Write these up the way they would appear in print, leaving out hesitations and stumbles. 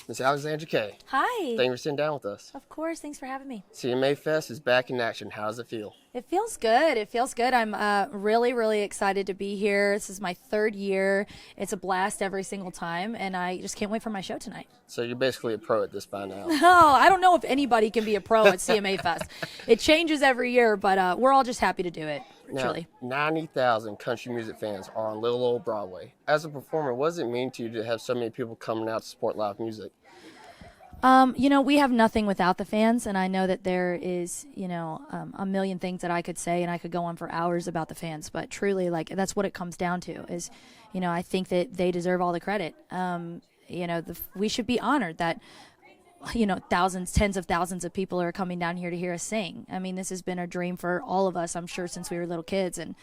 Miss Alexandra Kay. Hi. Thank you for sitting down with us. Of course. Thanks for having me. CMA Fest is back in action. How does it feel? It feels good. It feels good. I'm really, really excited to be here. This is my third year. It's a blast every single time, and I just can't wait for my show tonight. So you're basically a pro at this by now. No, I don't know if anybody can be a pro at CMA Fest. It changes every year, but we're all just happy to do it. Now, Truly. 90,000 country music fans are on Little Old Broadway. As a performer, what does it mean to you to have so many people coming out to support live music? We have nothing without the fans, and I know that there is, a million things that I could say, and I could go on for hours about the fans, but truly, that's what it comes down to is, I think that they deserve all the credit. We should be honored that, thousands, tens of thousands of people are coming down here to hear us sing. I mean, this has been a dream for all of us, I'm sure, since we were little kids, and,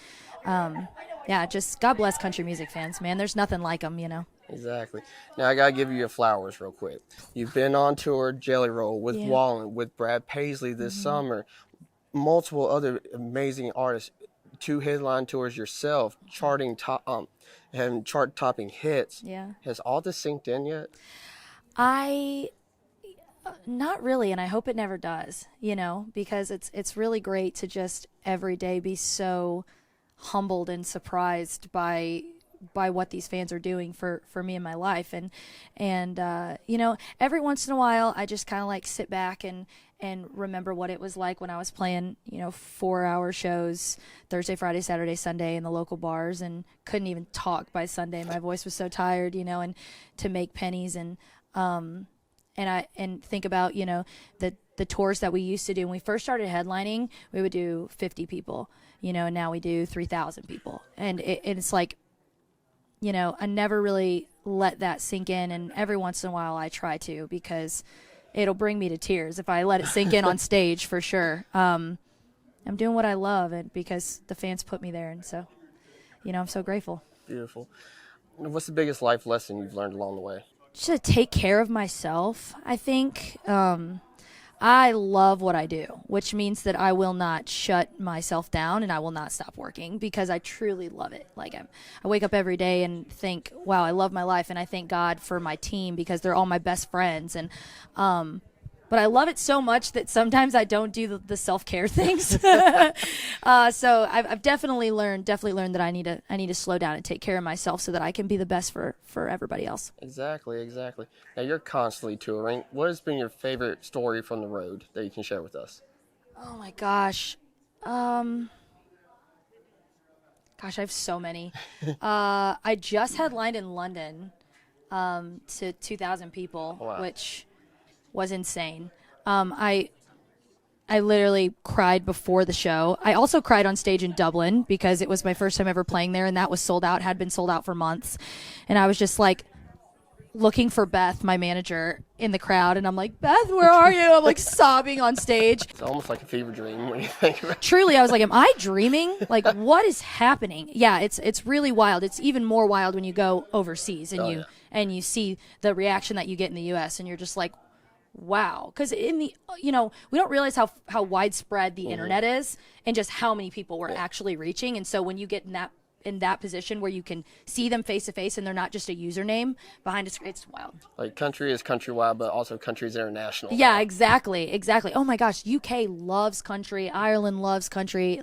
just God bless country music fans, man. There's nothing like them, Exactly. Now, I got to give you your flowers real quick. You've been on tour, Jelly Roll, with Wallen, with Brad Paisley this summer, multiple other amazing artists, 2 headline tours yourself, having chart-topping hits. Yeah. Has all this synced in yet? Not really, and I hope it never does, because it's really great to just every day be so humbled and surprised by what these fans are doing for me in my life. And every once in a while I just kind of sit back and remember what it was like when I was playing, 4-hour shows Thursday, Friday, Saturday, Sunday in the local bars and couldn't even talk by Sunday. My voice was so tired, and to make pennies and think about, the tours that we used to do. When we first started headlining, we would do 50 people, and now we do 3,000 people. And it's like, I never really let that sink in, and every once in a while I try to, because it'll bring me to tears if I let it sink in on stage, for sure. I'm doing what I love, and because the fans put me there, and so, I'm so grateful. Beautiful. What's the biggest life lesson you've learned along the way? Just to take care of myself, I think. I love what I do, which means that I will not shut myself down and I will not stop working, because I truly love it. I wake up every day and think, wow, I love my life, and I thank God for my team because they're all my best friends. And but I love it so much that sometimes I don't do the self-care things. So I've definitely learned that I need to slow down and take care of myself so that I can be the best for everybody else. Exactly. Now, you're constantly touring. What has been your favorite story from the road that you can share with us? Oh my gosh. I have so many. I just headlined in London to 2,000 people, Wow. which was insane. I literally cried before the show. I also cried on stage in Dublin because it was my first time ever playing there, and that was sold out, had been sold out for months. And I was just looking for Beth, my manager, in the crowd, and I'm like, Beth, where are you? I'm sobbing on stage. It's almost like a fever dream when you think about it. Truly, I was like, am I dreaming? What is happening? Yeah, it's really wild. It's even more wild when you go overseas and you see the reaction that you get in the U.S. and you're just like, wow. Because we don't realize how widespread the internet is and just how many people we're actually reaching. And so when you get in that position where you can see them face to face and they're not just a username behind a screen, it's wild. Country is countrywide, but also country is international. Yeah, exactly. Oh my gosh, UK loves country, Ireland loves country.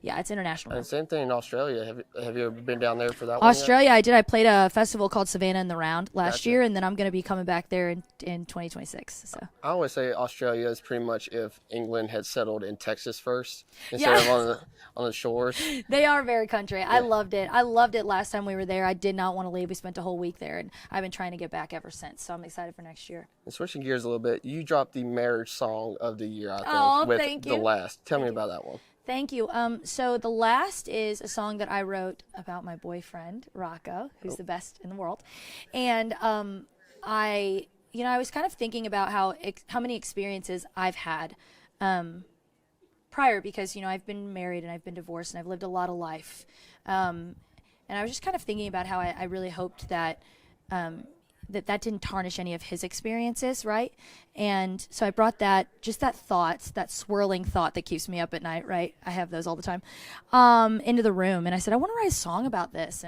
It's international. And same thing in Australia. Have you ever been down there for that one? Australia, I did. I played a festival called Savannah in the Round last year, and then I'm going to be coming back there in 2026. So I always say Australia is pretty much if England had settled in Texas first instead of on the shores. They are very country. I loved it. I loved it last time we were there. I did not want to leave. We spent a whole week there, and I've been trying to get back ever since. So I'm excited for next year. And switching gears a little bit, you dropped the marriage song of the year, I think, with thank you. The Last. Tell me about that one. Thank you. So The Last is a song that I wrote about my boyfriend, Rocco, who's the best in the world. And I was kind of thinking about how many experiences I've had prior, because, I've been married and I've been divorced and I've lived a lot of life. And I was just kind of thinking about how I really hoped that that didn't tarnish any of his experiences, right? And so I brought that thought, that swirling thought that keeps me up at night, right? I have those all the time, into the room. And I said, I want to write a song about this.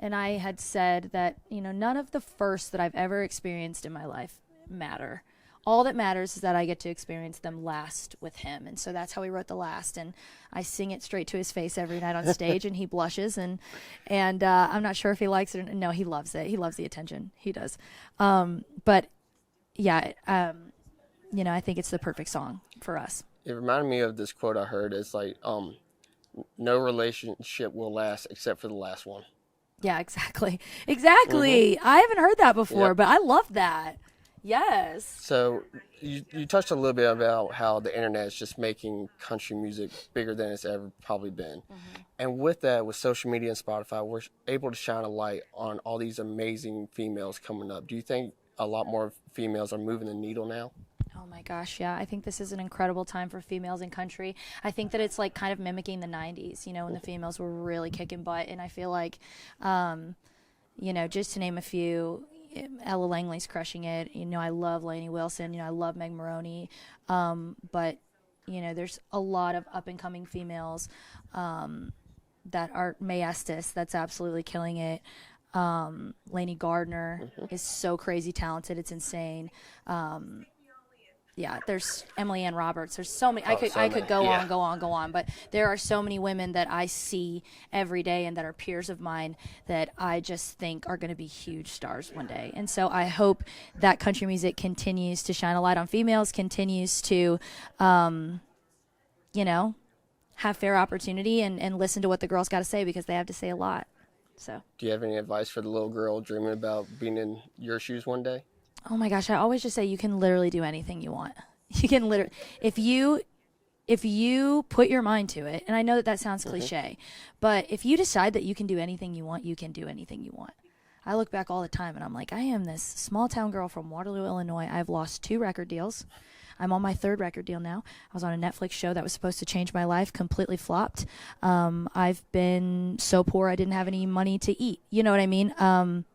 And I had said that, none of the firsts that I've ever experienced in my life matter. All that matters is that I get to experience them last with him. And so that's how we wrote The Last. And I sing it straight to his face every night on stage, and he blushes. And I'm not sure if he likes it. No, he loves it. He loves the attention. He does. But yeah, I think it's the perfect song for us. It reminded me of this quote I heard. It's like, no relationship will last except for the last one. Yeah, exactly. Exactly. I haven't heard that before, but I love that. Yes. So you touched a little bit about how the internet is just making country music bigger than it's ever probably been. And with that, with social media and Spotify, we're able to shine a light on all these amazing females coming up. Do you think a lot more females are moving the needle now? Oh my gosh, yeah. I think this is an incredible time for females in country. I think that it's like kind of mimicking the 90s, when the females were really kicking butt. And I feel like, just to name a few, Ella Langley's crushing it. I love Lainey Wilson. I love Meg Maroney. But, there's a lot of up-and-coming females that are Mae Estes that's absolutely killing it. Lainey Gardner is so crazy talented. It's insane. Yeah, there's Emily Ann Roberts. There's so many. I could go on. But there are so many women that I see every day and that are peers of mine that I just think are going to be huge stars one day. And so I hope that country music continues to shine a light on females, continues to, have fair opportunity and listen to what the girls got to say, because they have to say a lot. So. Do you have any advice for the little girl dreaming about being in your shoes one day? Oh my gosh, I always just say you can literally do anything you want. You can literally, if you put your mind to it, and I know that sounds cliche, but if you decide that you can do anything you want, you can do anything you want. I look back all the time and I'm like, I am this small town girl from Waterloo, Illinois. I've lost 2 record deals. I'm on my 3rd record deal now. I was on a Netflix show that was supposed to change my life, completely flopped. I've been so poor I didn't have any money to eat. You know what I mean?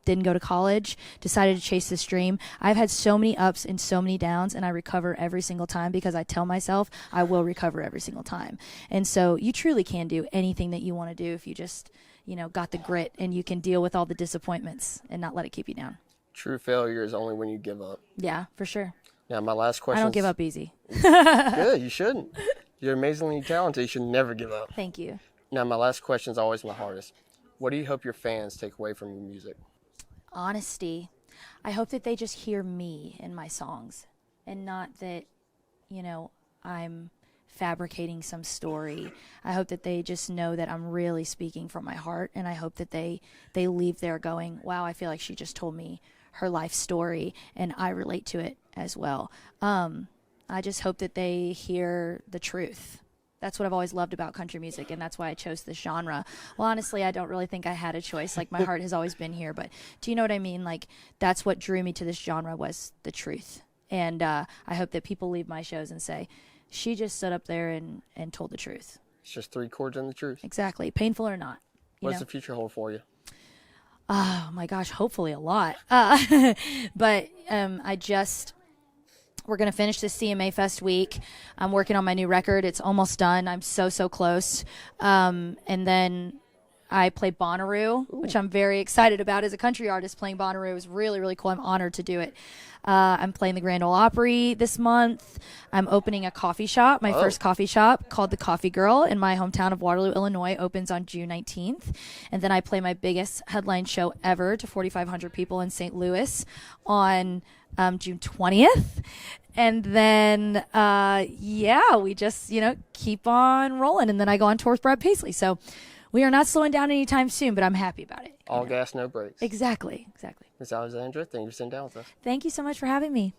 Didn't go to college, decided to chase this dream. I've had so many ups and so many downs, and I recover every single time because I tell myself I will recover every single time. And so you truly can do anything that you want to do if you just, got the grit and you can deal with all the disappointments and not let it keep you down. True failure is only when you give up. Yeah, for sure. Now, my last question. I don't give up easy. Good, you shouldn't. You're amazingly talented. You should never give up. Thank you. Now, my last question is always my hardest. What do you hope your fans take away from your music? Honesty. I hope that they just hear me in my songs and not that, I'm fabricating some story. I hope that they just know that I'm really speaking from my heart, and I hope that they leave there going, wow, I feel like she just told me her life story and I relate to it as well. I just hope that they hear the truth. That's what I've always loved about country music, and that's why I chose this genre. Well, honestly, I don't really think I had a choice. Like, my heart has always been here, but do you know what I mean? Like, that's what drew me to this genre, was the truth. And I hope that people leave my shows and say, she just stood up there and told the truth. It's just 3 chords and the truth. Exactly. Painful or not. What's the future hold for you? Oh my gosh, hopefully a lot. But we're going to finish this CMA Fest week. I'm working on my new record. It's almost done. I'm so close. And then I play Bonnaroo, which I'm very excited about. As a country artist, playing Bonnaroo is really, really cool. I'm honored to do it. I'm playing the Grand Ole Opry this month. I'm opening a coffee shop. My first coffee shop, called The Coffee Girl, in my hometown of Waterloo, Illinois, opens on June 19th. And then I play my biggest headline show ever to 4,500 people in St. Louis on June 20th. And then, we just, keep on rolling. And then I go on tour with Brad Paisley. So we are not slowing down anytime soon, but I'm happy about it. All gas, no brakes. Exactly. Miss Alexandra, thank you for sitting down with us. Thank you so much for having me.